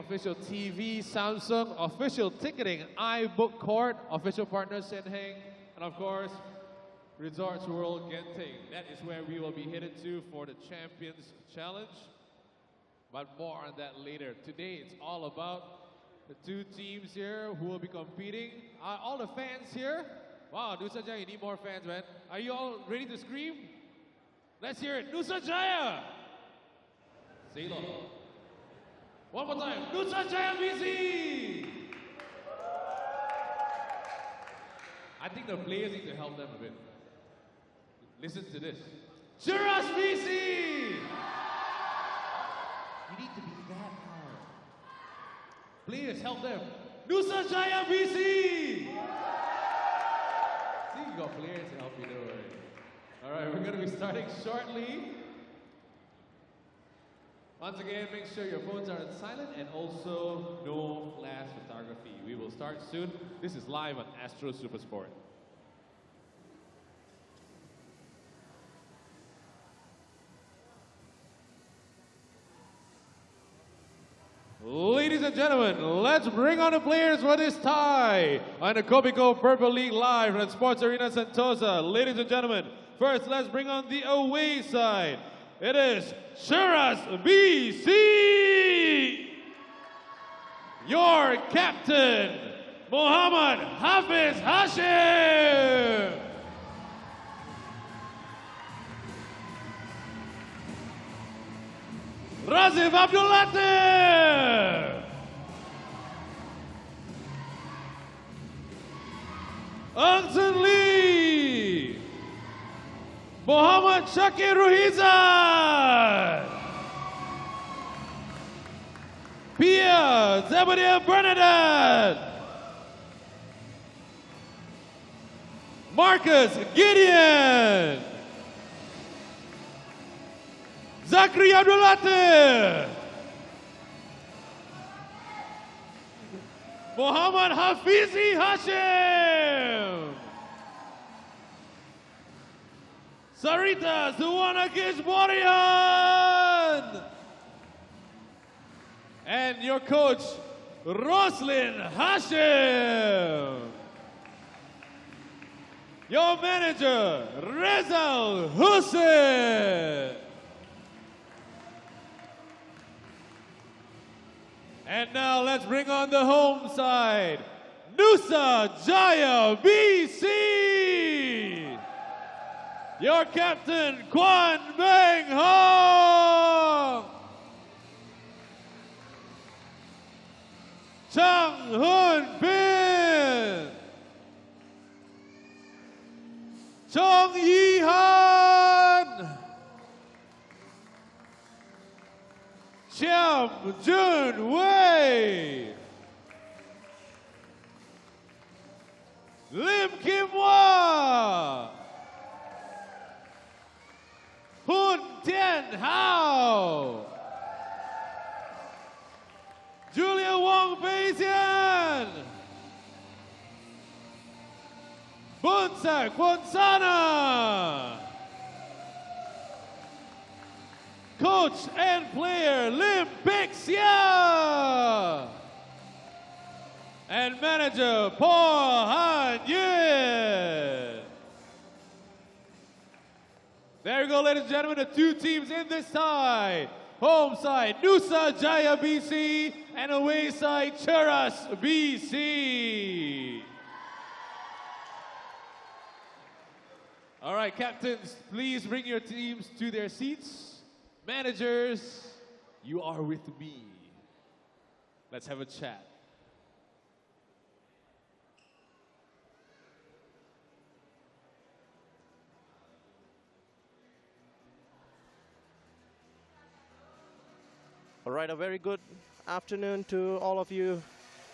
official TV, Samsung, official ticketing, iBook Court, official partner Senheng, and of course, Resorts World Genting. That is where we will be headed to for the Champions Challenge. But more on that later. Today, it's all about the two teams here who will be competing. Are all the fans here? Wow, Nusajaya, you need more fans, man. Are you all ready to scream? Let's hear it. Nusajaya! Say it loud. One more time. Nusajaya BC! I think the players need to help them a bit. Listen to this. Cheras BC! You need to be that hard. Players, help them. Nusajaya BC! See, you got players to help you, don't worry. All right, we're going to be starting shortly. Once again, make sure your phones are on silent and also no flash photography. We will start soon. This is live on Astro Supersport. Ladies and gentlemen, let's bring on the players for this tie on the Kopiko Purple League live from Sports Arena Sentosa. Ladies and gentlemen, first let's bring on the away side. It is Cheras BC. Your captain, Muhammad Hafiz Hashim. Razif Abdul Latif. Angsun Lee. Muhammad Shakir Ruhizan. Pia Zebediah Bernadette. Marcus Gideon. Zakri Abdul Latif. Muhammad Hafizi Hashim. Sarita Suwanakish Borian. And your coach, Roslyn Hashim. Your manager, Rezal Hussein. And now let's bring on the home side, Nusajaya BC. Your captain, Kwan Beng Hong. Chang Hun Bin. Chong Yi Han. Chiam Jun Wei. Lim Kim Hwa. Hun Tien Hao. Julia Wong Beisian. Bunsak Bonsana. Coach and player Lim Pik Sia. And manager Paul Han Yuen. There you go, ladies and gentlemen, the two teams in this tie. Home side, Nusajaya BC, and away side, Cheras BC. All right, captains, please bring your teams to their seats. Managers, you are with me. Let's have a chat. All right, a very good afternoon to all of you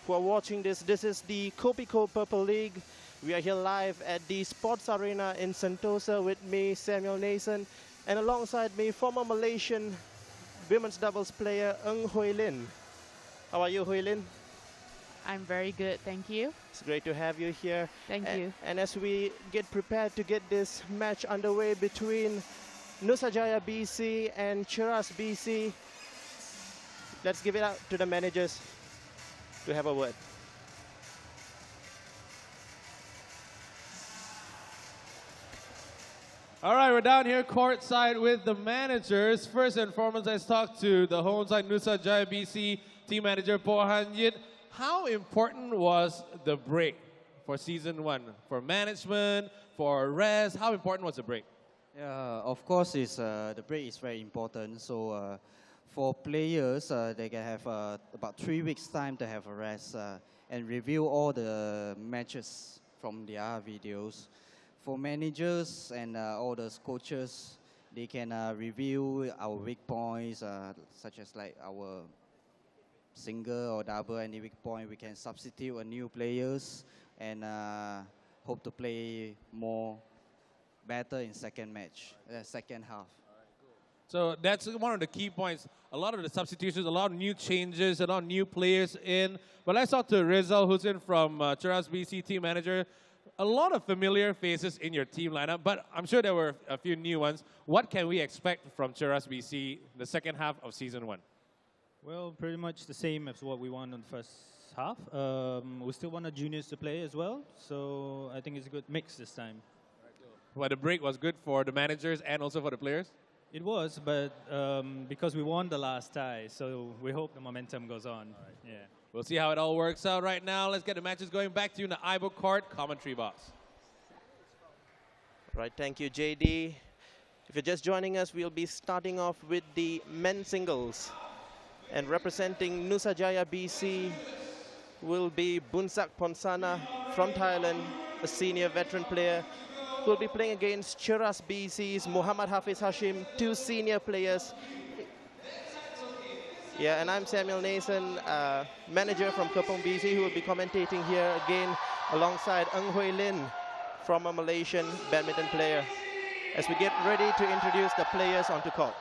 who are watching this. This is the Kopiko Purple League. We are here live at the Sports Arena in Sentosa with me, Samuel Nason, and alongside me, former Malaysian women's doubles player, Ng Hui Lin. How are you, Hui Lin? I'm very good, thank you. It's great to have you here. Thank you. And as we get prepared to get this match underway between Nusajaya BC and Cheras BC, let's give it out to the managers to have a word. All right, we're down here courtside with the managers. First and foremost, let's talk to the home side Nusajaya BC team manager Po Han Yit. How important was the break for season 1? For management, for rest, how important was the break? Yeah, of course, the break is very important. So for players, they can have about 3 weeks time to have a rest and review all the matches from their videos. For managers and all those coaches, they can review our weak points, such as like our single or double any weak point. We can substitute a new players and hope to play more better in second half. So that's one of the key points. A lot of the substitutions, a lot of new changes, a lot of new players in. But let's talk to Rizal, who's in from Cheras BC team manager. A lot of familiar faces in your team lineup, but I'm sure there were a few new ones. What can we expect from Cheras BC the second half of season 1? Well, pretty much the same as what we won in the first half. We still want the juniors to play as well, so I think it's a good mix this time. Well, the break was good for the managers and also for the players? It was, but because we won the last tie, so we hope the momentum goes on. Yeah. We'll see how it all works out right now. Let's get the matches going. Back to you in the iBook court commentary box. Right, thank you, JD. If you're just joining us, we'll be starting off with the men's singles. And representing Nusajaya BC will be Bunsak Ponsana from Thailand, a senior veteran player. Will be playing against Cheras BC's Muhammad Hafiz Hashim, 2 senior players. Yeah, and I'm Samuel Nason, manager from Kopiko BC, who will be commentating here again alongside Ng Hui Lin from a Malaysian badminton player as we get ready to introduce the players onto court.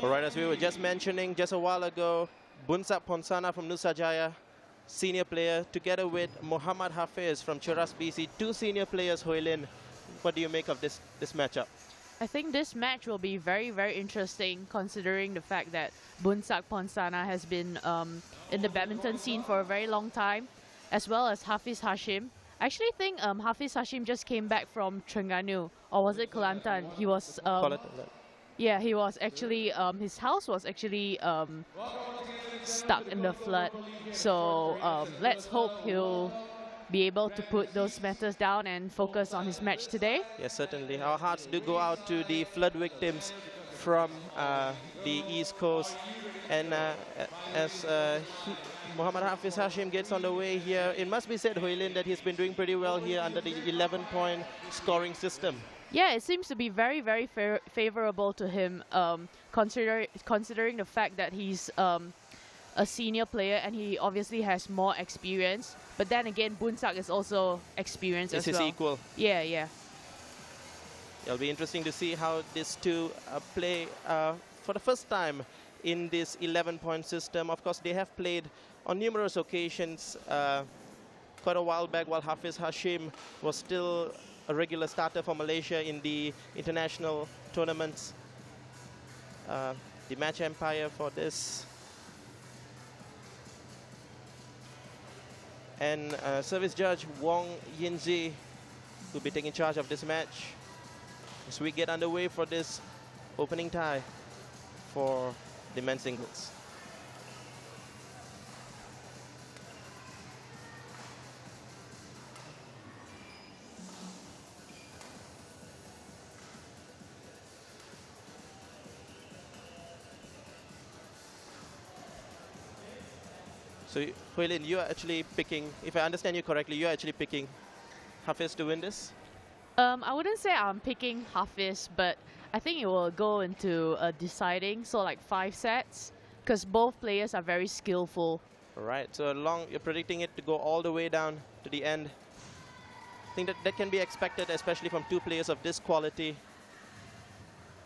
All right, as we were just mentioning just a while ago, Bunsak Ponsana from Nusajaya, senior player, together with Muhammad Hafiz from Cheras BC, 2 senior players, Hui Lin. What do you make of this matchup? I think this match will be very, very interesting considering the fact that Bunsak Ponsana has been in the badminton scene for a very long time, as well as Hafiz Hashim. I actually think Hafiz Hashim just came back from Terengganu, or was it Kelantan? He was... yeah, he was actually, his house was actually stuck in the flood. So let's hope he'll be able to put those matters down and focus on his match today. Yes, certainly. Our hearts do go out to the flood victims from the East Coast. And as Muhammad Hafiz Hashim gets on the way here, it must be said, Hui Lin, that he's been doing pretty well here under the 11-point scoring system. Yeah, it seems to be very, very favorable to him, considering the fact that he's a senior player and he obviously has more experience. But then again, Bunsak is also experienced as well. It's his equal. Yeah, yeah. It'll be interesting to see how these two play for the first time in this 11-point system. Of course, they have played on numerous occasions quite a while back while Hafiz Hashim was still a regular starter for Malaysia in the international tournaments. The match umpire for this. And service judge Wong Yinzi will be taking charge of this match as we get underway for this opening tie for the men's singles. So, Huilin, you are actually picking, if I understand you correctly, you are actually picking Hafiz to win this? I wouldn't say I'm picking Hafiz, but I think it will go into deciding, so like 5 sets, because both players are very skillful. All right, so you're predicting it to go all the way down to the end. I think that can be expected, especially from 2 players of this quality.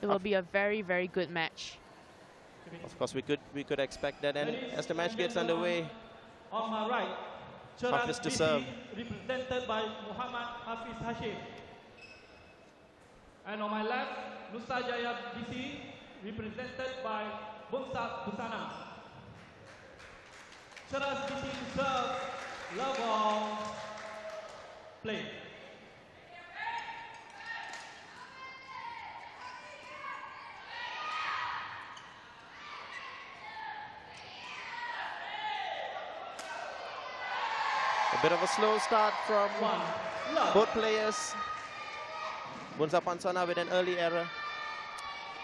It will be a very, very good match. Of course, we could expect that. And as the match gets underway, on my right, Hafiz Cheras to BC, serve. represented by Muhammad Hafiz Hashim. And on my left, Nusajaya BC, represented by Bunsak Busana. Cheras BC to serve, love ball, play. A bit of a slow start from both players. Bunsak Ponsana with an early error.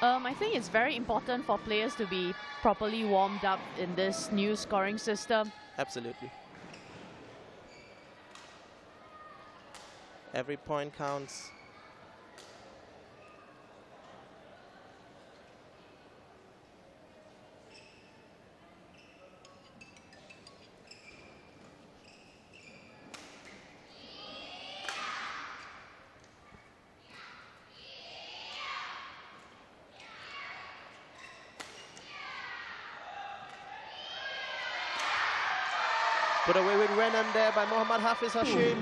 I think it's very important for players to be properly warmed up in this new scoring system. Absolutely. Every point counts. Put away with venom there by Muhammad Hafiz Hashim.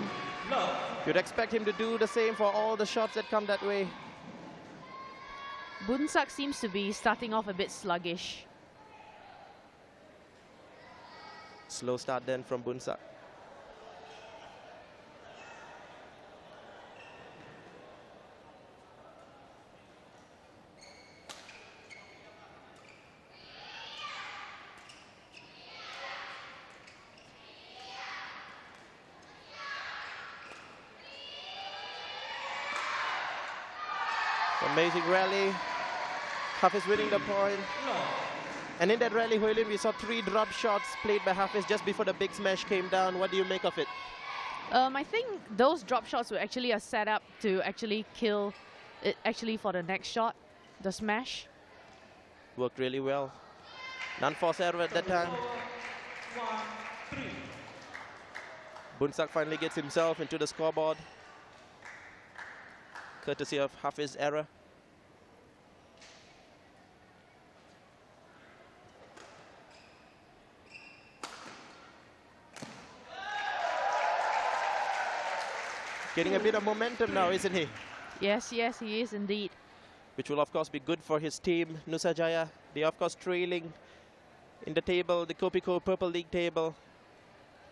You'd expect him to do the same for all the shots that come that way. Bunsak seems to be starting off a bit sluggish. Slow start then from Bunsak. Amazing rally. Hafiz winning the point. And in that rally, Huilin, we saw 3 drop shots played by Hafiz just before the big smash came down. What do you make of it? I think those drop shots were actually a setup to actually kill it for the next shot, the smash. Worked really well. Non-force error at that time. Bunsak finally gets himself into the scoreboard, courtesy of Hafiz's error. Getting a bit of momentum now, isn't he? Yes, yes, he is indeed. Which will, of course, be good for his team, Nusajaya. They are, of course, trailing in the table, the Kopiko Purple League table.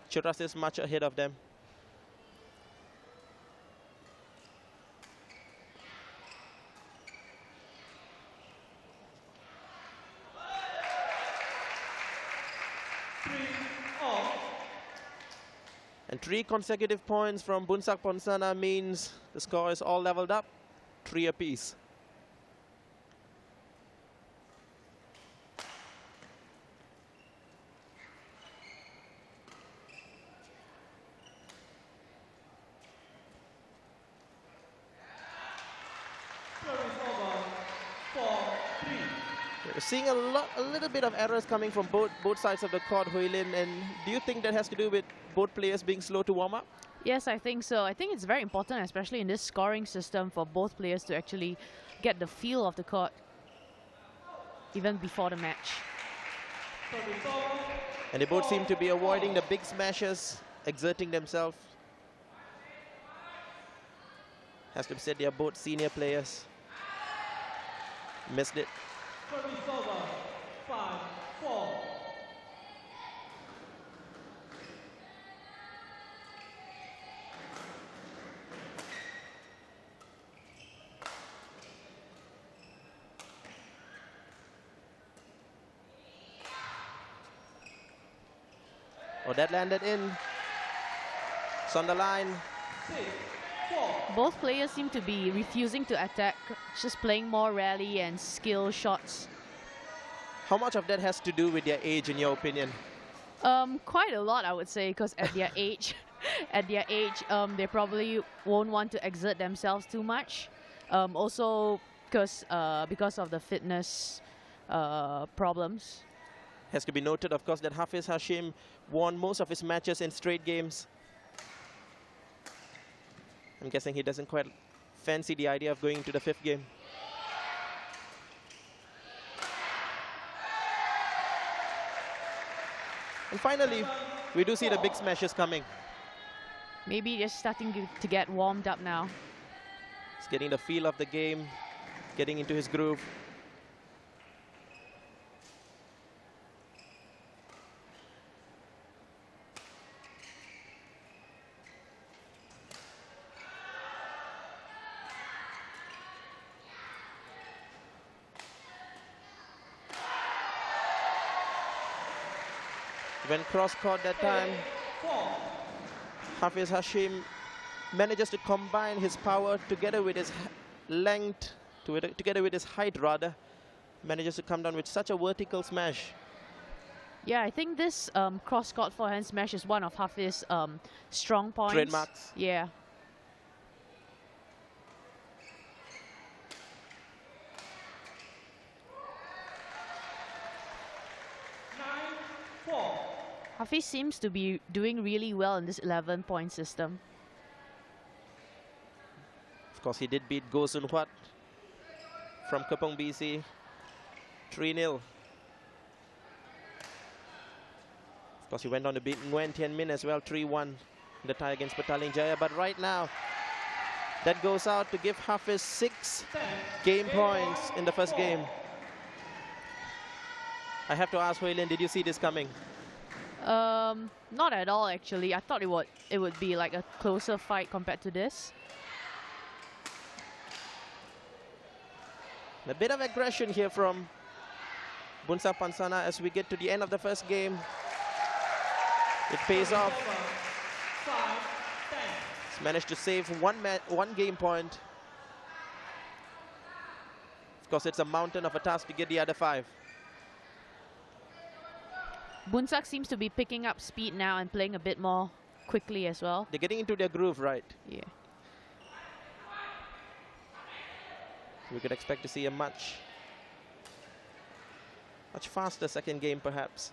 Cheras is much ahead of them. And 3 consecutive points from Bunsak Ponsana means the score is all leveled up, 3 apiece. We're seeing a little bit of errors coming from both sides of the court, Huilin. And do you think that has to do with both players being slow to warm up? Yes, I think so. I think it's very important, especially in this scoring system, for both players to actually get the feel of the court even before the match. And they both seem to be avoiding the big smashes, exerting themselves. Has to be said, they are both senior players. Missed it. 5-4. Oh, that landed in. It's on the line. Both players seem to be refusing to attack, just playing more rally and skill shots. How much of that has to do with their age, in your opinion? Quite a lot, I would say, because at their age, they probably won't want to exert themselves too much. Also, because of the fitness problems. Has to be noted, of course, that Hafiz Hashim won most of his matches in straight games. I'm guessing he doesn't quite fancy the idea of going into the 5th game. And finally, we do see the big smashes coming. Maybe just starting to get warmed up now. He's getting the feel of the game, getting into his groove. When cross-court that time, Hafiz Hashim manages to combine his power together with his length, together with his height rather, manages to come down with such a vertical smash. Yeah, I think this cross-court forehand smash is one of Hafiz's strong points. Trademarks. Yeah. Hafiz seems to be doing really well in this 11-point system. Of course, he did beat Go Sun Huat from Kapong BC 3-0. Of course, he went on to beat Nguyen Tien Min as well, 3-1 in the tie against Petaling Jaya. But right now, that goes out to give Hafiz 6 game points in the first game. I have to ask Hui Lin, did you see this coming? Not at all, actually. I thought it would be like a closer fight compared to this. A bit of aggression here from Bunsak Pansana as we get to the end of the first game. It pays off. He's managed to save one game point. Of course, it's a mountain of a task to get the other 5. Bunsak seems to be picking up speed now and playing a bit more quickly as well. They're getting into their groove, right? Yeah. We could expect to see a much faster second game, perhaps.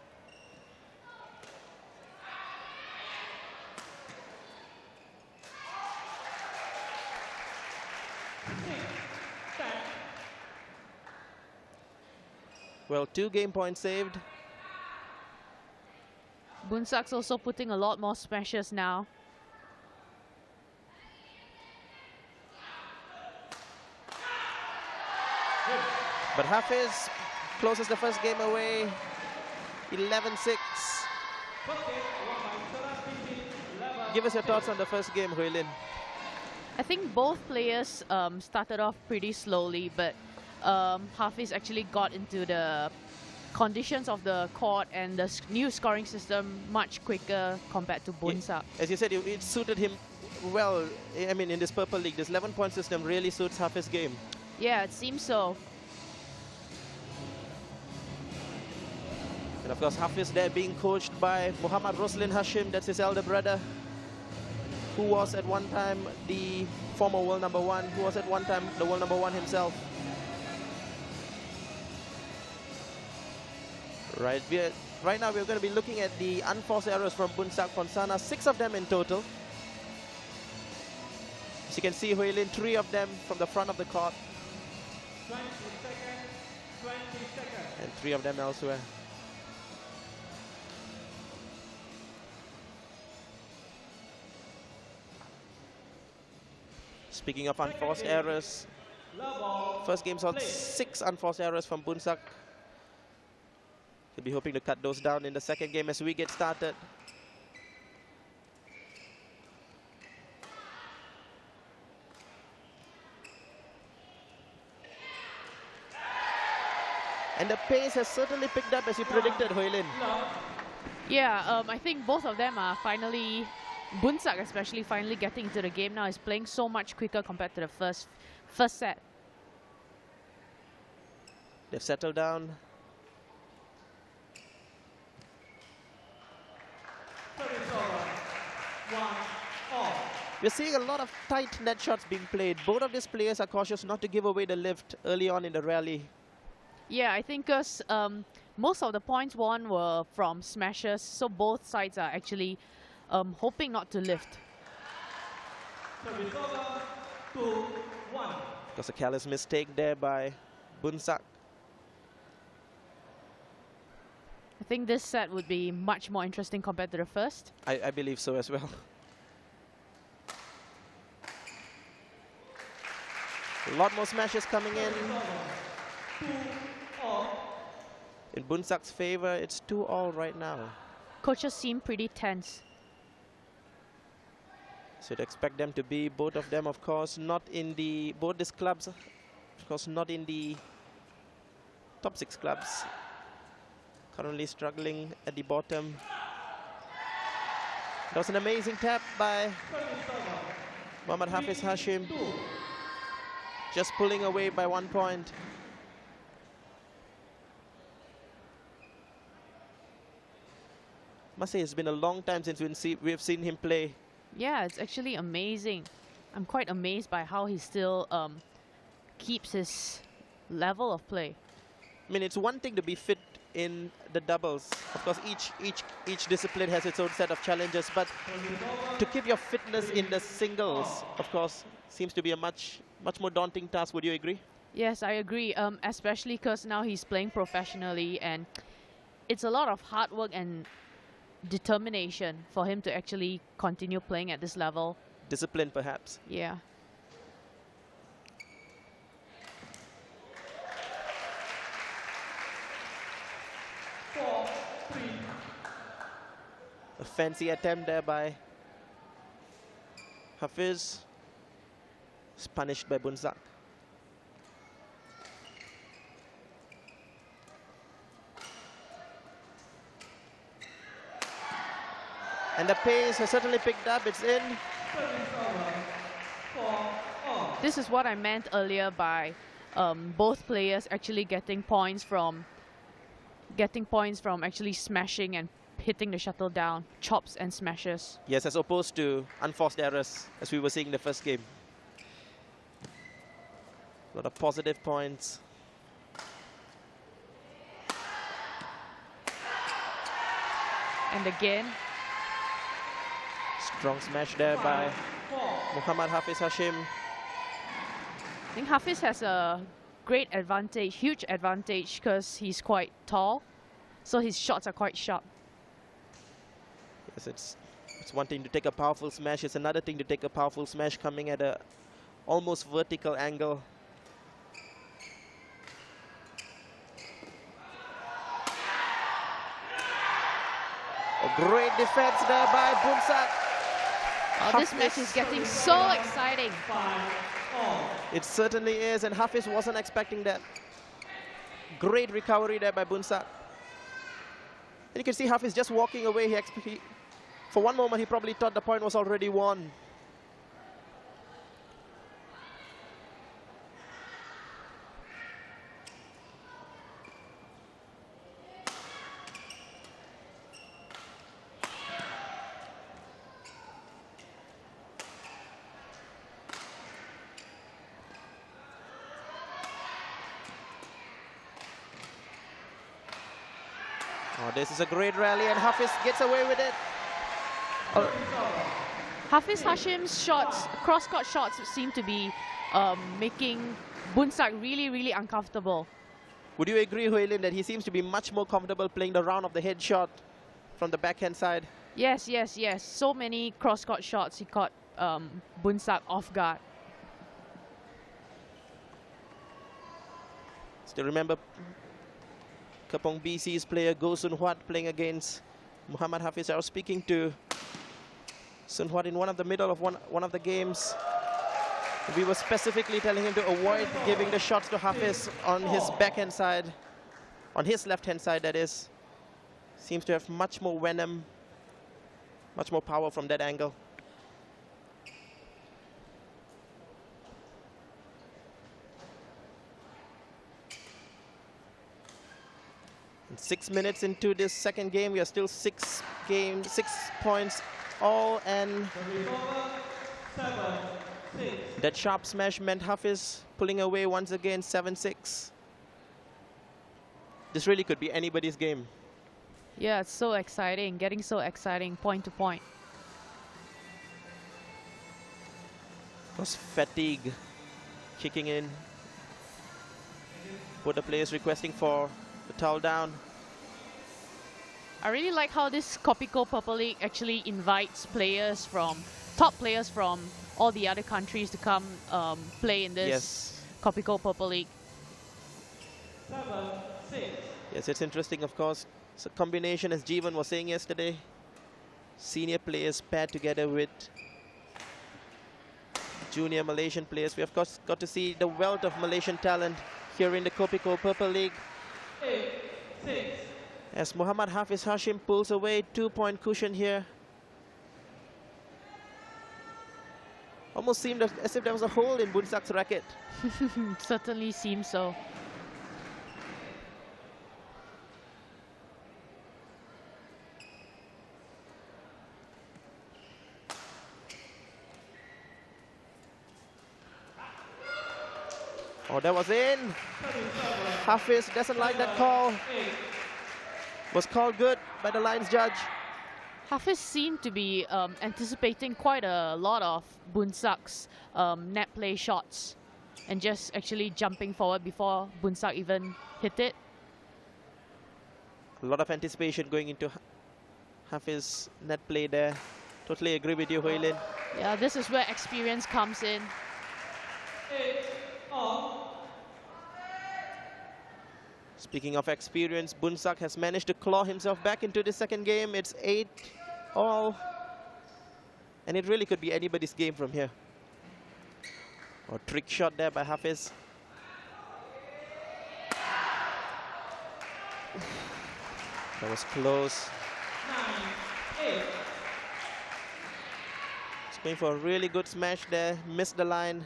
Well, 2 game points saved. Bunsak's also putting a lot more smashes now. But Hafiz closes the first game away, 11-6. Give us your thoughts on the first game, Hui Lin. I think both players started off pretty slowly, but Hafiz actually got into the conditions of the court and the new scoring system much quicker compared to Bunsak. As you said, it suited him well. I mean, in this Purple League, this 11-point system really suits Hafiz's game. Yeah, it seems so. And of course, Hafiz there being coached by Muhammad Roslin Hashim, that's his elder brother, who was at one time the former world number 1, who was at one time the world number 1 himself. Right now we're going to be looking at the unforced errors from Bunsak Ponsana, 6 of them in total. As you can see, Hui Lin, 3 of them from the front of the court. 20 seconds, 20 seconds. And 3 of them elsewhere. Speaking of unforced errors, first game saw 6 unforced errors from Bunsak. He'll be hoping to cut those down in the second game as we get started. And the pace has certainly picked up as you predicted, Hui Lin. Yeah, I think both of them are finally, Bunsak especially, finally getting into the game now. Is playing so much quicker compared to the first set. They've settled down. We're seeing a lot of tight net shots being played. Both of these players are cautious not to give away the lift early on in the rally. Yeah, I think because most of the points won were from smashes, so both sides are actually hoping not to lift. Service over, 2-1. That's a careless mistake there by Bunsak. I think this set would be much more interesting compared to the first. I believe so as well. A lot more smashes coming in. 2-all. In Bunsak's favor, it's 2-all right now. Coaches seem pretty tense. So you'd expect them to be, both of them, of course, not in the, both these clubs, of course, not in the top 6 clubs. Currently struggling at the bottom. That was an amazing tap by Muhammad Hafiz Hashim. Just pulling away by 1 point. Must say it's been a long time since we've seen him play. Yeah, it's actually amazing. I'm quite amazed by how he still keeps his level of play. I mean, it's one thing to be fit in the doubles. Of course, each discipline has its own set of challenges, but to keep your fitness in the singles, of course, seems to be a much more daunting task. Would you agree? Yes, I agree, especially because now he's playing professionally, and it's a lot of hard work and determination for him to actually continue playing at this level. Discipline, perhaps. Yeah. A fancy attempt there by Hafiz. Is punished by Bunsak. And the pace has certainly picked up. It's in. This is what I meant earlier by both players actually getting points from actually smashing and hitting the shuttle down, chops and smashes. Yes, as opposed to unforced errors, as we were seeing in the first game. A lot of positive points. And again, strong smash there by Muhammad Hafiz Hashim. I think Hafiz has a great advantage, huge advantage, because he's quite tall, so his shots are quite sharp. Yes, it's one thing to take a powerful smash. It's another thing to take a powerful smash coming at a almost vertical angle. A great defense there by Bunsak. Oh, this match is getting so exciting. It certainly is, and Hafiz wasn't expecting that. Great recovery there by Bunsak. And you can see Hafiz just walking away. For one moment, he probably thought the point was already won. Oh, this is a great rally, and Hafiz gets away with it. Hafiz Hashim's shots, cross-court shots, seem to be making Bunsak really, really uncomfortable. Would you agree, Hui Lim, that he seems to be much more comfortable playing the round of the head shot from the backhand side? Yes, yes, yes. So many cross-court shots, he caught Bunsak off guard. Still remember Kapong BC's player Go Sun Huat playing against Muhammad Hafiz. I was speaking to Sun Huat in the middle of one of the games. We were specifically telling him to avoid giving the shots to Hafiz on his backhand side, on his left-hand side, that is. Seems to have much more venom, much more power from that angle. And 6 minutes into this second game, we are still 6 points all, and 7-6. That sharp smash meant Hafiz pulling away once again, 7-6. This really could be anybody's game. Yeah, it's so exciting, getting so exciting point to point. Was fatigue kicking in. Both the players requesting for the towel down. I really like how this Kopiko Purple League actually invites players from, top players from all the other countries to come play in this Yes. Kopiko Purple League. 7-6. Yes, it's interesting, of course. It's a combination, as Jeevan was saying yesterday. Senior players paired together with junior Malaysian players. We, of course, got to see the wealth of Malaysian talent here in the Kopiko Purple League. 8-6. As Muhammad Hafiz Hashim pulls away, 2-point cushion here. Almost seemed as if there was a hole in Bunsak's racket. Certainly seems so. Oh, that was in. Hafiz doesn't like that call. Was called good by the lines judge. Hafiz seemed to be anticipating quite a lot of Bunsak's net play shots and just actually jumping forward before Bunsak even hit it. A lot of anticipation going into Hafiz net play there. Totally agree with you, Huilin. Yeah, this is where experience comes in. 8-all. Speaking of experience, Bunsak has managed to claw himself back into the second game. It's 8-all. And it really could be anybody's game from here. Oh, trick shot there by Hafiz. That was close. 9-8. He's going for a really good smash there. Missed the line.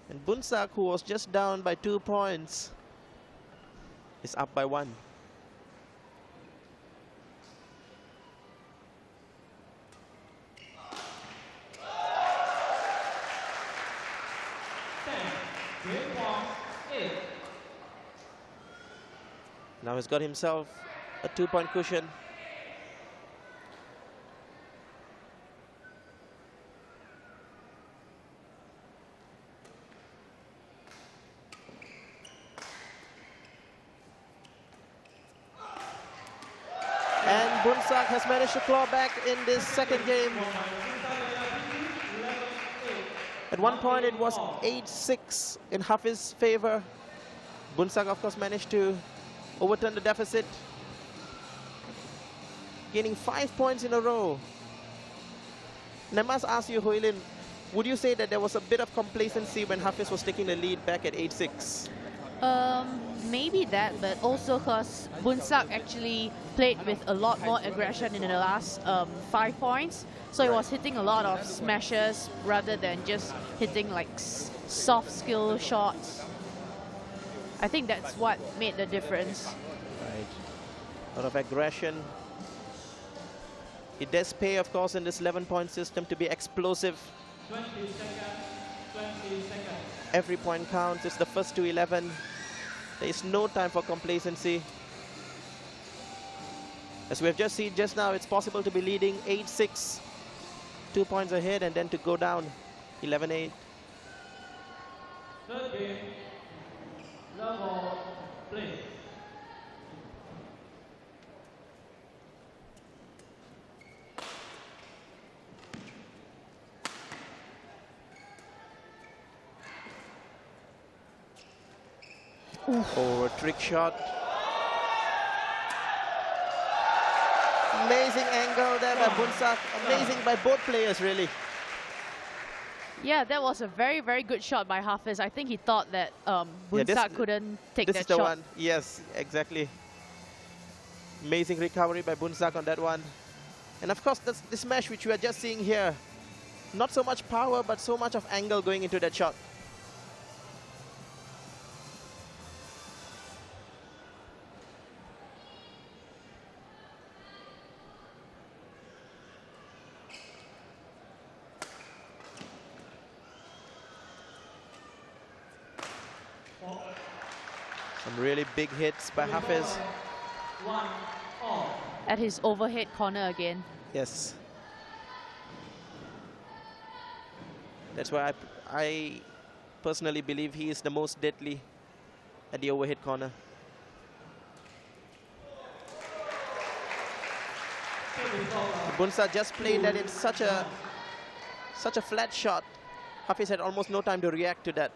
And Bunsak, who was just down by 2 points, is up by 1. Now he's got himself a 2-point cushion. And Bunsak has managed to claw back in this second game. At one point it was 8-6 in Hafiz's favor. Bunsak, of course, managed to overturn the deficit, gaining 5 points in a row. And I must ask you, Huilin, would you say that there was a bit of complacency when Hafiz was taking the lead back at 8-6? Maybe that, but also because Bunsak actually played with a lot more aggression in the last 5 points. So he was hitting a lot of smashes rather than just hitting like soft skill shots. I think that's what made the difference. Right. A lot of aggression. It does pay, of course, in this 11-point system to be explosive. 20 seconds. 20 seconds. Every point counts. It's the first to 11. There is no time for complacency. As we have just seen just now, it's possible to be leading 8-6, 2 points ahead, and then to go down 11-8. Third game. Level play. Oh, a trick shot. Amazing angle there by Bunsak. Amazing by both players, really. Yeah, that was a very, very good shot by Hafiz. I think he thought that Bunsak couldn't take This that is the shot. one. Yes, exactly. Amazing recovery by Bunsak on that one. And of course, the smash which we are just seeing here. Not so much power, but so much of angle going into that shot. Some really big hits by Hafiz. 1 all. At his overhead corner again. Yes. That's why I personally believe he is the most deadly at the overhead corner. Bunsak just played that it's such a flat shot. Hafiz had almost no time to react to that.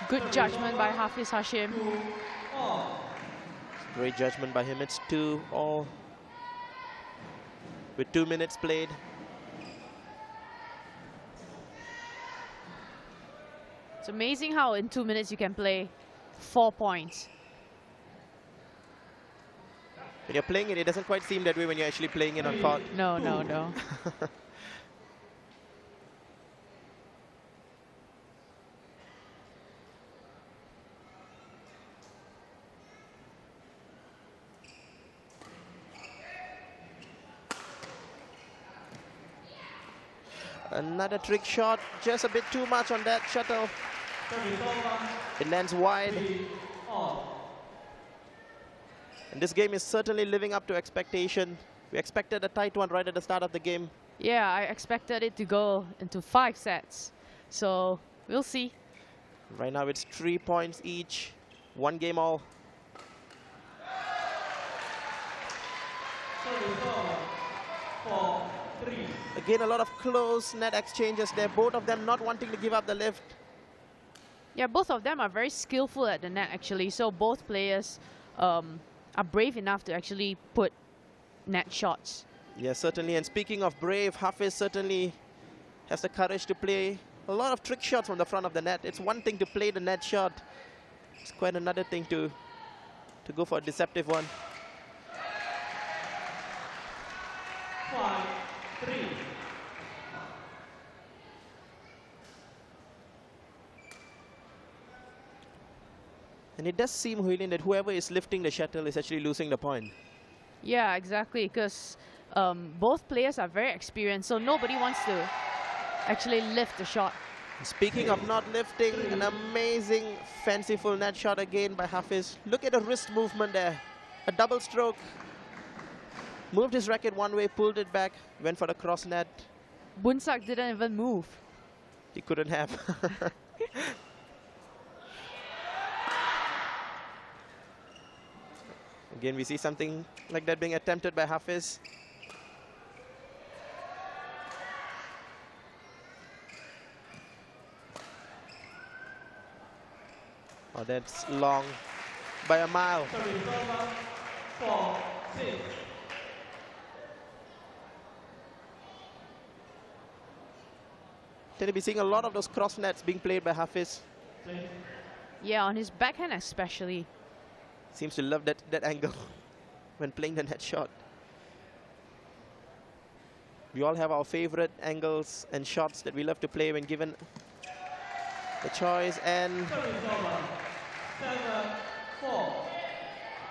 Good judgment by Hafiz Hashim. Great judgment by him. It's 2-all with 2 minutes played. It's amazing how in 2 minutes you can play 4 points. When you're playing it, it doesn't quite seem that way when you're actually playing it on court. No, no, no. Another trick shot, just a bit too much on that shuttle. It lands wide. And this game is certainly living up to expectation. We expected a tight one right at the start of the game. Yeah, I expected it to go into 5 sets. So we'll see. Right now it's 3 points each, 1 game all. Again, a lot of close net exchanges there, both of them not wanting to give up the lift. Yeah, both of them are very skillful at the net actually. So both players are brave enough to actually put net shots. Yes, certainly. And speaking of brave, Hafiz certainly has the courage to play a lot of trick shots from the front of the net. It's one thing to play the net shot. It's quite another thing to go for a deceptive one. 5-3. And it does seem, Huilin, that whoever is lifting the shuttle is actually losing the point. Yeah, exactly. Because both players are very experienced. So nobody wants to actually lift the shot. Speaking of not lifting, an amazing fanciful net shot again by Hafiz. Look at the wrist movement there. A double stroke. Moved his racket one way, pulled it back, went for the cross net. Bunsak didn't even move. He couldn't have. Again, we see something like that being attempted by Hafiz. Oh, that's long by a mile. 4-6. Can you be seeing a lot of those cross nets being played by Hafiz? Yeah, on his backhand especially. Seems to love that angle when playing the net shot. We all have our favorite angles and shots that we love to play when given the choice. And 7-4.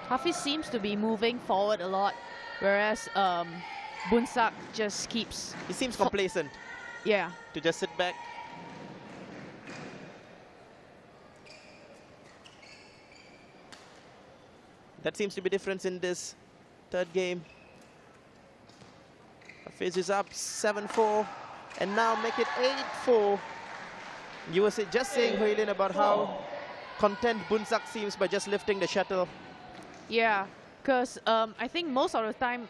Hafiz seems to be moving forward a lot, whereas Bunsak just keeps... he seems complacent Yeah. to just sit back. That seems to be difference in this third game. Hafiz is up 7-4 and now make it 8-4. You were just saying, Huilin, about how content Bunsak seems by just lifting the shuttle. Yeah, because I think most of the time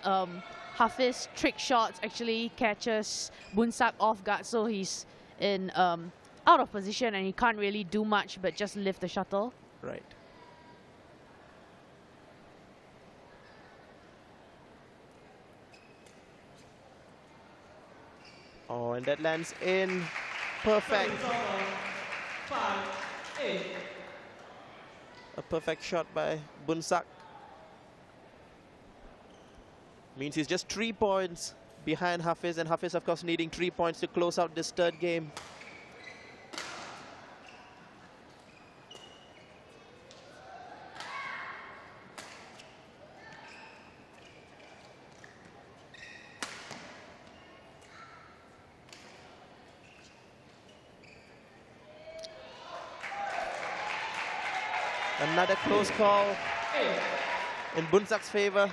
Hafiz trick shots actually catches Bunsak off guard, so he's in out of position and he can't really do much but just lift the shuttle. Right. Oh, and that lands in perfect. 5-8. A perfect shot by Bunsak. Means he's just 3 points behind Hafiz, and Hafiz, of course, needing 3 points to close out this third game. Another close call in Bunsak's favor.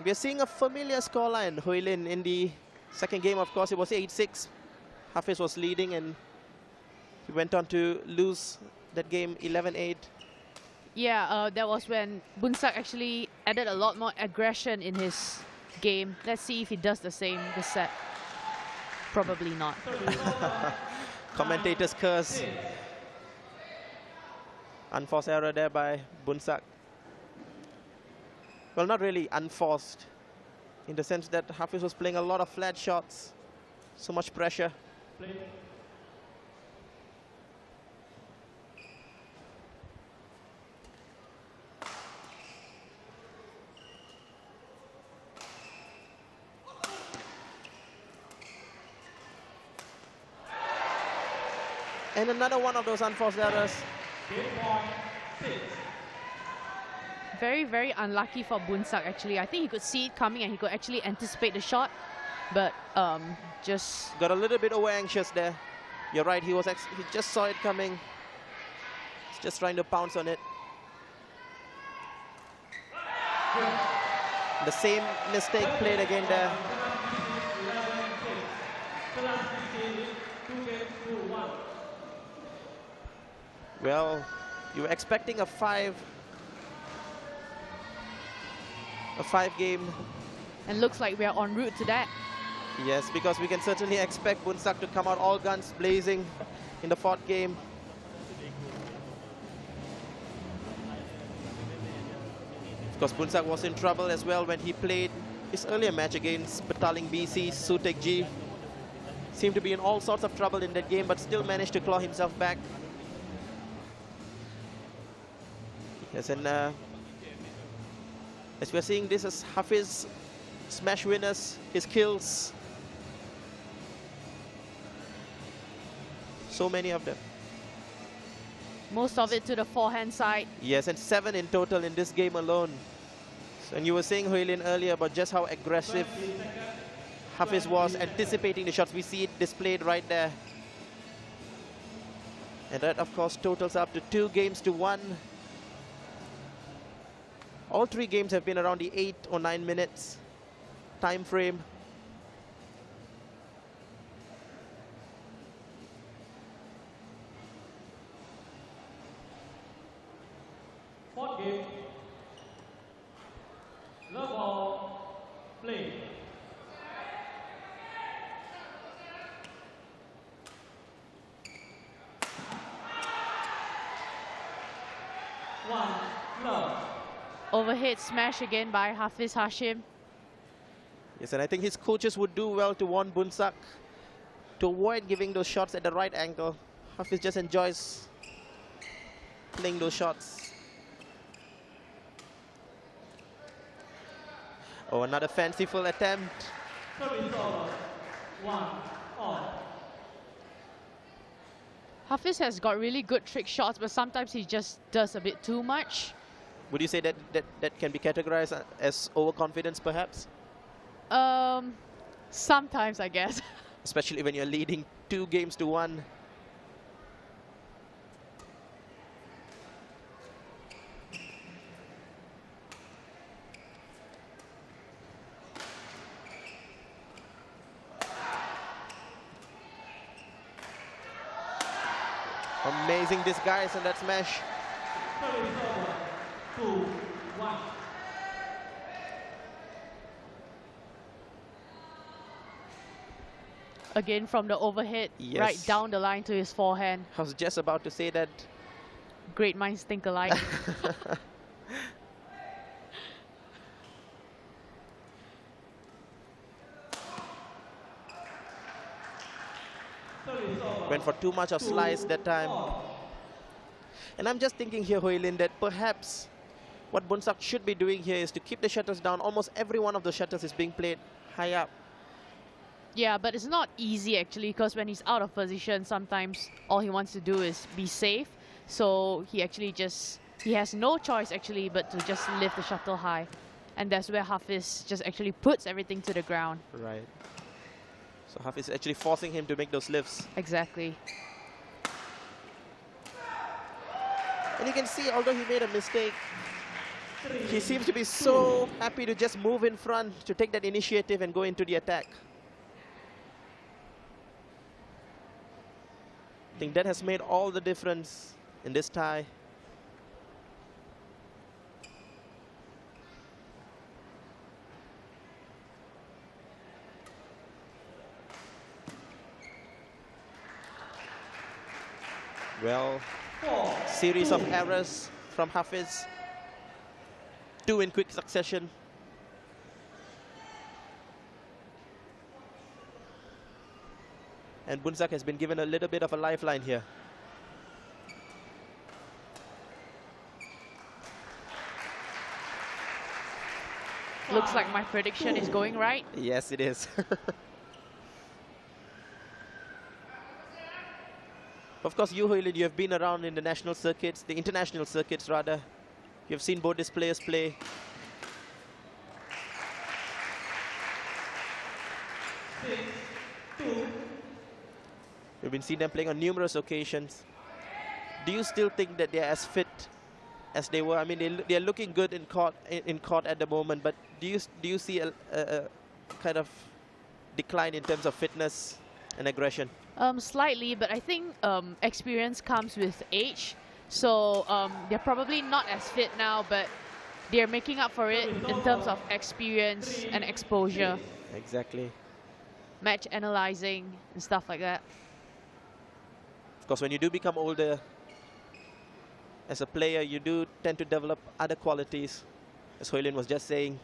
We are seeing a familiar scoreline, Hoylin. In the second game, of course, it was 8-6. Hafiz was leading and he went on to lose that game 11-8. Yeah, that was when Bunsak actually added a lot more aggression in his game. Let's see if he does the same this set. Probably not. Commentator's curse. Unforced error there by Bunsak. Well, not really unforced, in the sense that Hafiz was playing a lot of flat shots. So much pressure. And another one of those unforced errors. Very, very unlucky for Bunsak, actually. I think he could see it coming and he could actually anticipate the shot, but just... Got a little bit over anxious there. You're right, he just saw it coming. He's just trying to pounce on it. The same mistake played again there. Well, you were expecting a five game. And looks like we are en route to that. Yes, because we can certainly expect Bunsak to come out all guns blazing in the fourth game. Of course, Bunsak was in trouble as well when he played his earlier match against Petaling BC, Sutek G. Seemed to be in all sorts of trouble in that game, but still managed to claw himself back. Yes, and as we're seeing, this is Hafiz smash winners, his kills. So many of them. Most of it to the forehand side. Yes, and 7 in total in this game alone. So, and you were saying, Hoylin, earlier about just how aggressive Hafiz was, anticipating the shots. We see it displayed right there. And that, of course, totals up to 2-1. All 3 games have been around the 8 or 9 minutes time frame. Fourth game. Love ball, play. One, love. Overhead smash again by Hafiz Hashim. Yes, and I think his coaches would do well to warn Bunsak to avoid giving those shots at the right angle. Hafiz just enjoys playing those shots. Oh, another fanciful attempt. Service over. 1 on. Hafiz has got really good trick shots, but sometimes he just does a bit too much. Would you say that can be categorized as overconfidence, perhaps? Sometimes, I guess. Especially when you're leading 2-1. Amazing disguise on that smash. Service over. 2-1. Again from the overhead, Yes. right down the line to his forehand. I was just about to say that. Great minds think alike. Service over. Went for too much of slice that time. And I'm just thinking here, Hoylin, that perhaps what Bunsak should be doing here is to keep the shutters down. Almost every one of the shutters is being played high up. Yeah, but it's not easy actually, because when he's out of position, sometimes all he wants to do is be safe. So he actually he has no choice actually but to just lift the shuttle high. And that's where Hafiz just actually puts everything to the ground. Right. So Hafiz is actually forcing him to make those lifts. Exactly. And you can see, although he made a mistake, he seems to be so happy to just move in front, to take that initiative and go into the attack. I think that has made all the difference in this tie. Well, series of errors from Hafiz. 2 in quick succession. And Bunsak has been given a little bit of a lifeline here. Looks like my prediction is going right. Yes, it is. Of course, you, Hoylin, you have been around in the national circuits, the international circuits rather. You have seen both these players play. We've been seeing them playing on numerous occasions. Do you still think that they're as fit as they were? I mean, they're looking good in court at the moment, but do you see a kind of decline in terms of fitness and aggression? Slightly, but I think experience comes with age. So they're probably not as fit now, but they're making up for it in terms of experience and exposure. Exactly. Match analyzing and stuff like that. Of course, when you do become older as a player, you do tend to develop other qualities. As Hoylin was just saying,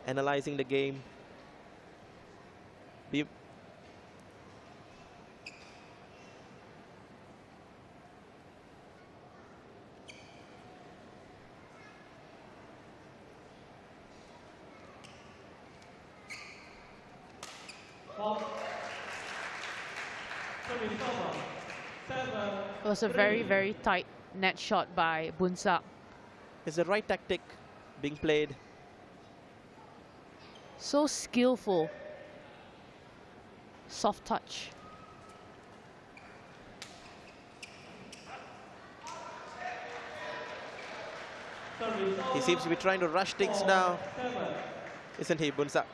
analyzing the game. It was a very, very tight net shot by Bunsak. It's the right tactic being played. So skillful. Soft touch. He seems to be trying to rush things now, isn't he, Bunsak?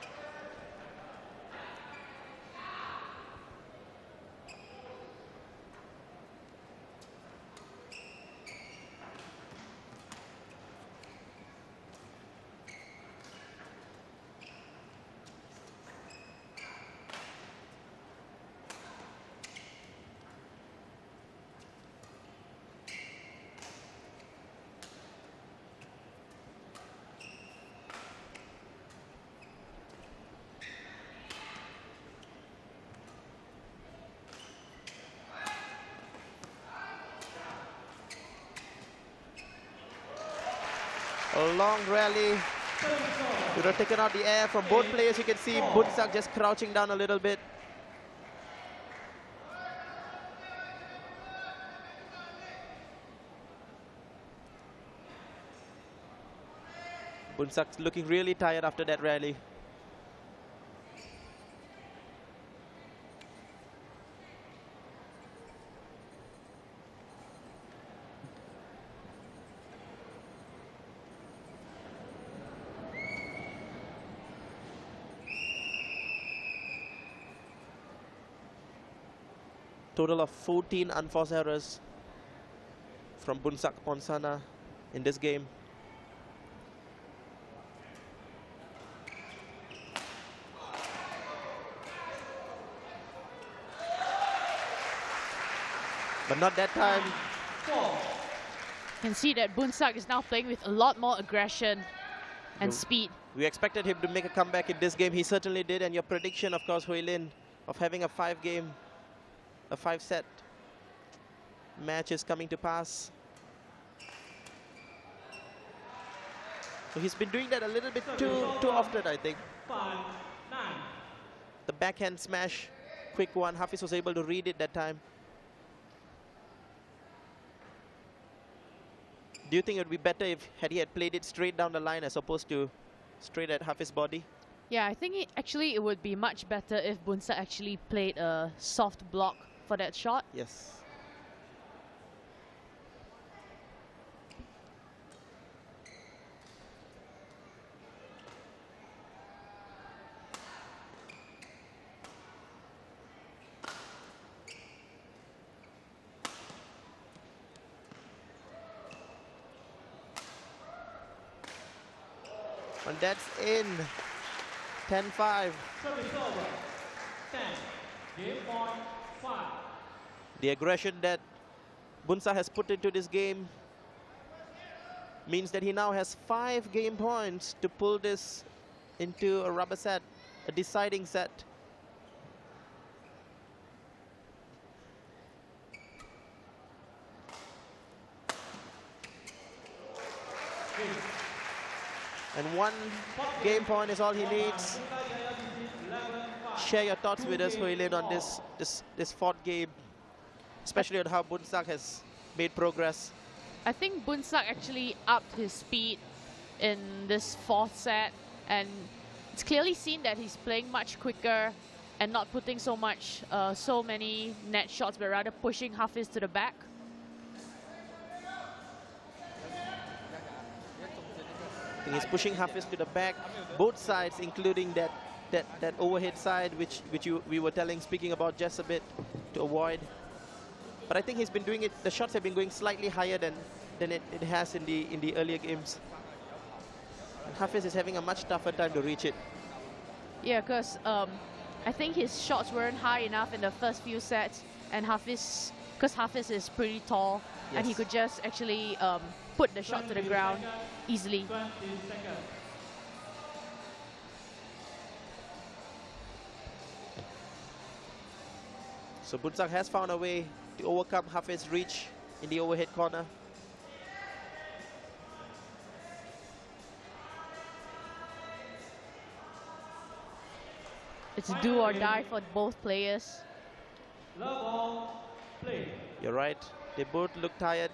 A long rally. Would have taken out the air from both players. You can see Bunsak just crouching down a little bit. Bunsak's looking really tired after that rally. Total of 14 unforced errors from Bunsak Ponsana in this game. But not that time. You can see that Bunsak is now playing with a lot more aggression and speed. We expected him to make a comeback in this game. He certainly did. And your prediction, of course, Hoylin, of having a 5-set match is coming to pass. So he's been doing that a little bit too often, I think. The backhand smash, quick one. Hafiz was able to read it that time. Do you think it would be better if he had played it straight down the line as opposed to straight at Hafiz's body? Yeah, I think it would be much better if Bunsak actually played a soft block for that shot. Yes. And that's in. 10-5. Service over. 10. Game point 5. The aggression that Bunsak has put into this game means that he now has 5 game points to pull this into a rubber set, a deciding set. And 1 game point is all he needs. Share your thoughts with us, Hoylin, on this 4th game, especially on how Bunsak has made progress. I think Bunsak actually upped his speed in this 4th set, and it's clearly seen that he's playing much quicker and not putting so many net shots, but rather pushing Hafiz to the back. I think he's pushing Hafiz to the back, both sides, including that overhead side, which we were speaking about just a bit, to avoid. But I think he's been doing it. The shots have been going slightly higher than it has in the earlier games. And Hafiz is having a much tougher time to reach it. Yeah, because I think his shots weren't high enough in the first few sets, and because Hafiz is pretty tall, and he could just actually put the shot to the ground easily. 20 seconds. So Bunsak has found a way to overcome Hafiz's reach in the overhead corner. It's do or die for both players. Love all. Play. You're right. They both look tired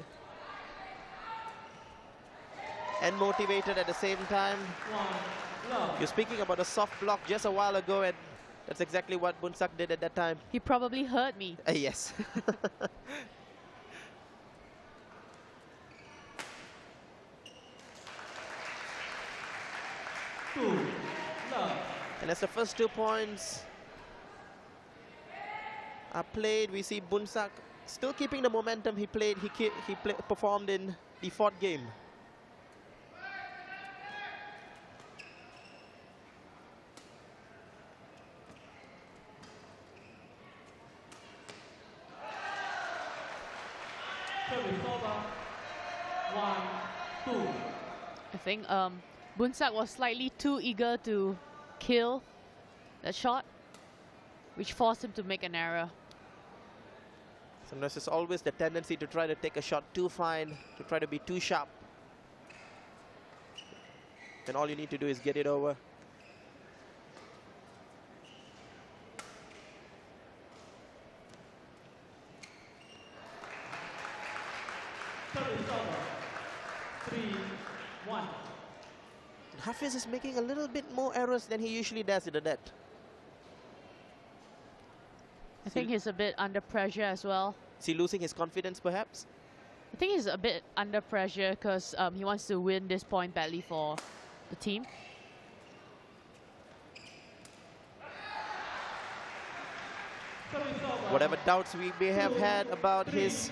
and motivated at the same time. 1. Love. You're speaking about a soft block just a while ago, and that's exactly what Bunsak did at that time. He probably heard me. Yes. Love. And as the first 2 points are played, we see Bunsak still keeping the momentum he performed in the 4th game. Service over. 1, 2. I think Bunsak was slightly too eager to kill that shot, which forced him to make an error. Sometimes there's always the tendency to try to take a shot too fine, to try to be too sharp. Then all you need to do is get it over. Service over. 3, 1. Hafiz is making a little bit more errors than he usually does in the net. I think he's a bit under pressure as well. Is he losing his confidence, perhaps? I think he's a bit under pressure because he wants to win this point badly for the team. Service over. Whatever doubts we may have had about his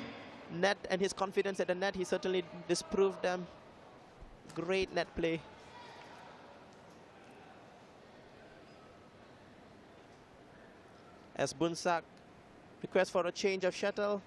net and his confidence at the net, he certainly disproved them. Great net play. As Bunsak requests for a change of shuttle.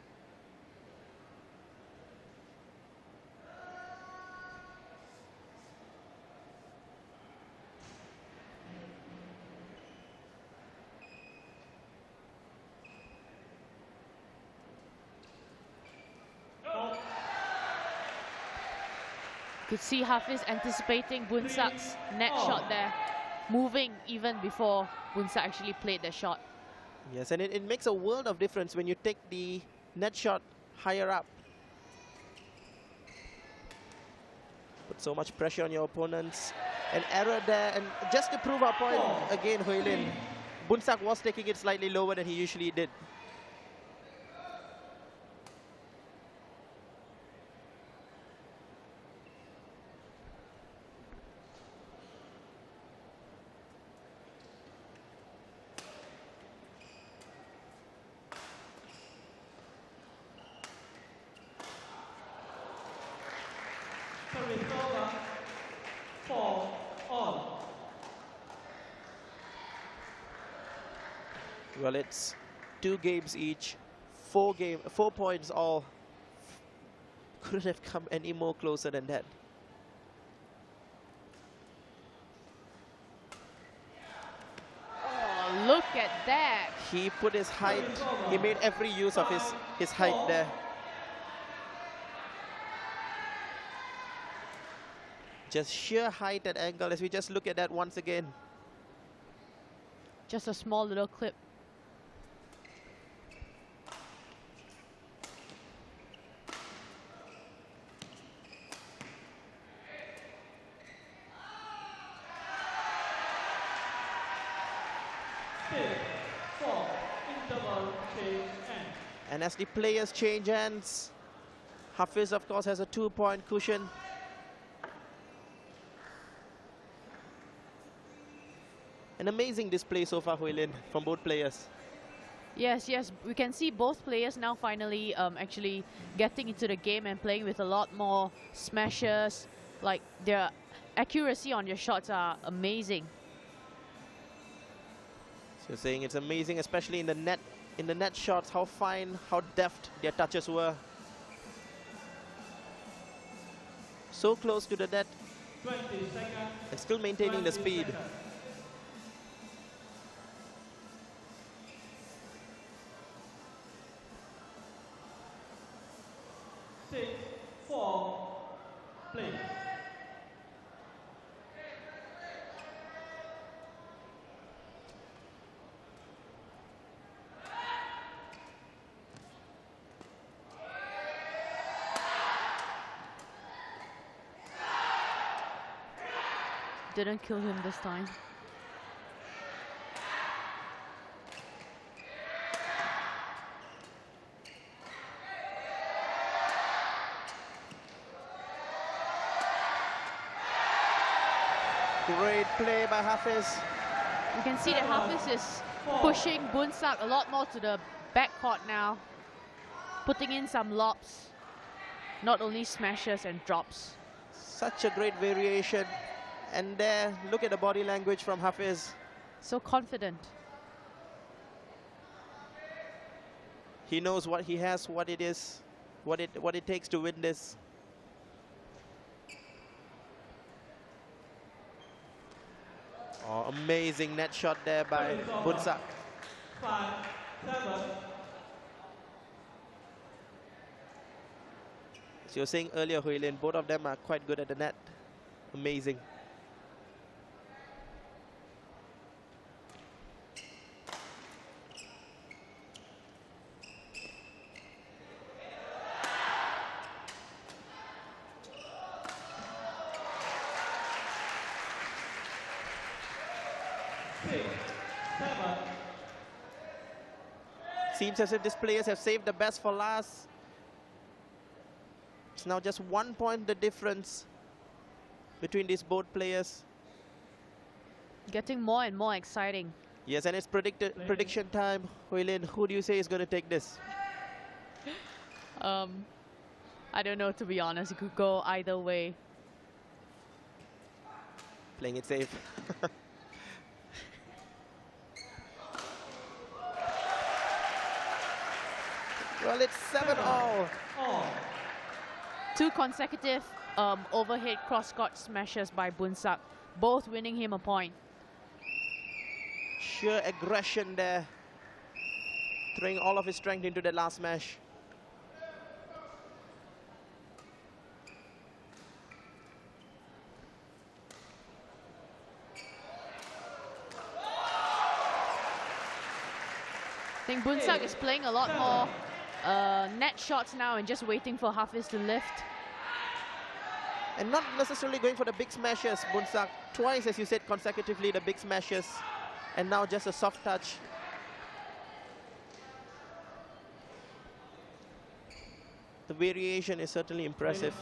Could see Hafiz anticipating Bunsak's net shot there, moving even before Bunsak actually played the shot. Yes, and it makes a world of difference when you take the net shot higher up. Put so much pressure on your opponents. An error there, and just to prove our point again, Hoylin, Bunsak was taking it slightly lower than he usually did. Service over. 4 all. Well, it's 2 games each, 4 points all. Couldn't have come any more closer than that. Oh, look at that. He put his height, he made every use of his height there. Just sheer height and angle as we just look at that once again. Just a small little clip. And as the players change hands, Hafiz of course has a 2-point cushion. An amazing display so far, Hui Lin, from both players. Yes, we can see both players now finally actually getting into the game and playing with a lot more smashes. Like, their accuracy on their shots are amazing. So you're saying it's amazing, especially in the net shots, how fine, how deft their touches were. So close to the net, 20 seconds. and still maintaining the speed. 6-4, play. Didn't kill him this time. Great play by Hafiz. You can see that Hafiz is pushing Bunsak a lot more to the backcourt now, putting in some lobs, not only smashes and drops. Such a great variation. And there, look at the body language from Hafiz. So confident. He knows what he has, what it is, what it takes to win this. Oh, amazing net shot there by Bunsak. 5, 7. As you were saying earlier, Hui Lin, both of them are quite good at the net. Amazing. Seems as if these players have saved the best for last. It's now just 1 point the difference between these both players. Getting more and more exciting. Yes, and it's prediction time. Hui Lin, who do you say is going to take this? I don't know, to be honest. It could go either way. Playing it safe. Well, it's 7-all. 2 consecutive overhead cross-court smashes by Bunsak, both winning him a point. Sheer aggression there, throwing all of his strength into that last smash. I think Bunsak is playing a lot more net shots now and just waiting for Hafiz to lift. And not necessarily going for the big smashes, Bunsak. Twice, as you said, consecutively, the big smashes. And now just a soft touch. The variation is certainly impressive.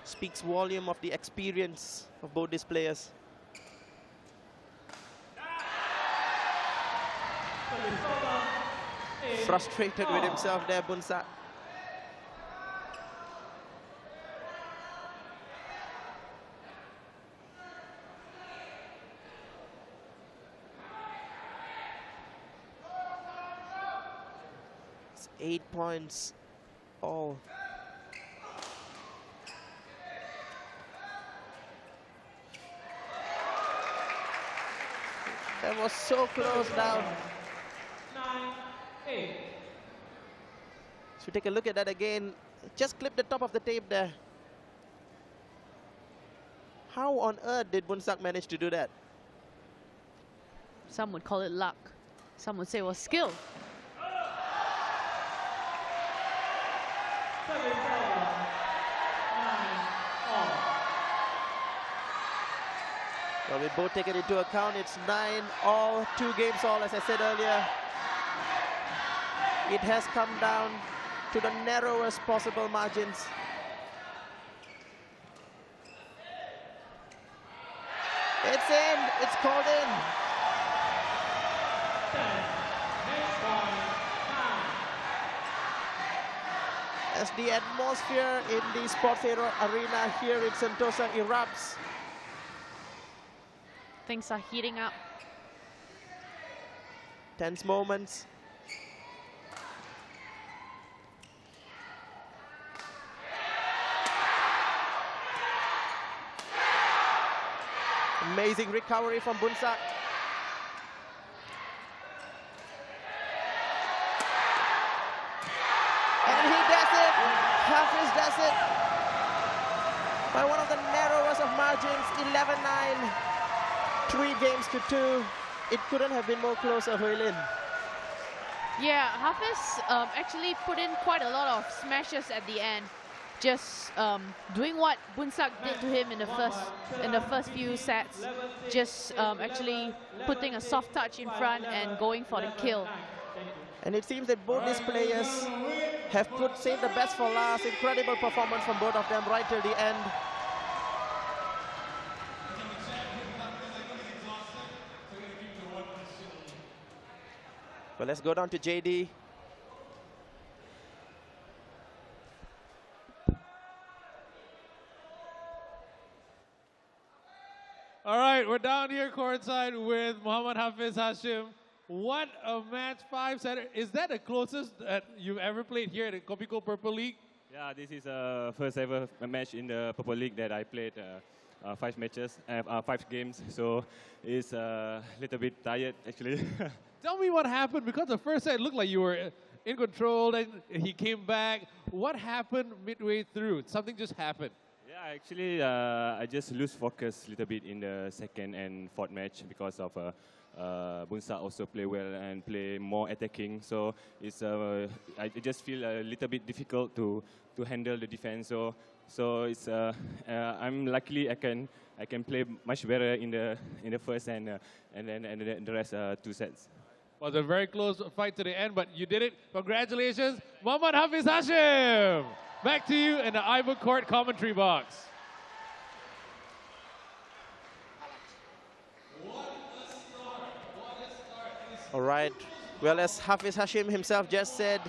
Speaks volume of the experience of both these players. Frustrated with himself there, Bunsak. 8 points all. That was so close down. 9-8. So take a look at that again. Just clip the top of the tape there. How on earth did Bunsak manage to do that? Some would call it luck. Some would say it was skill. 7-7. 9-all. Well, we both take it into account. It's 9-all, 2 games all, as I said earlier. It has come down to the narrowest possible margins. It's in, it's called in. 10. Next point. 9. As the atmosphere in the Sports Arena here in Sentosa erupts. Things are heating up. Tense moments. Amazing recovery from Bunsak. And he does it. Hafiz does it. By one of the narrowest of margins, 11-9. 3 games to 2. It couldn't have been more closer, Huilin. Yeah, Hafiz actually put in quite a lot of smashes at the end. Just doing what Bunsak did to him in the first few sets. Just actually putting a soft touch in front and going for the kill. And it seems that both these players have saved the best for last. Incredible performance from both of them right till the end. Well, let's go down to JD. All right, we're down here courtside with Muhammad Hafiz Hashim. What a match, 5-setter. Is that the closest that you've ever played here at the Kopiko Purple League? Yeah, this is first ever match in the Purple League that I played 5 matches, 5 games. So it's a little bit tired actually. Tell me what happened, because the first set looked like you were in control, then he came back. What happened midway through? Something just happened. Yeah, actually I just lose focus a little bit in the second and fourth match because of Bunsak also play well and play more attacking. So it's I just feel a little bit difficult to handle the defense. So it's I'm luckily I can play much better in the first and then the rest 2 sets. Was a very close fight to the end, but you did it. Congratulations, Muhammad Hafiz Hashim. Back to you in the iBook Court commentary box. All right. Well, as Hafiz Hashim himself just said,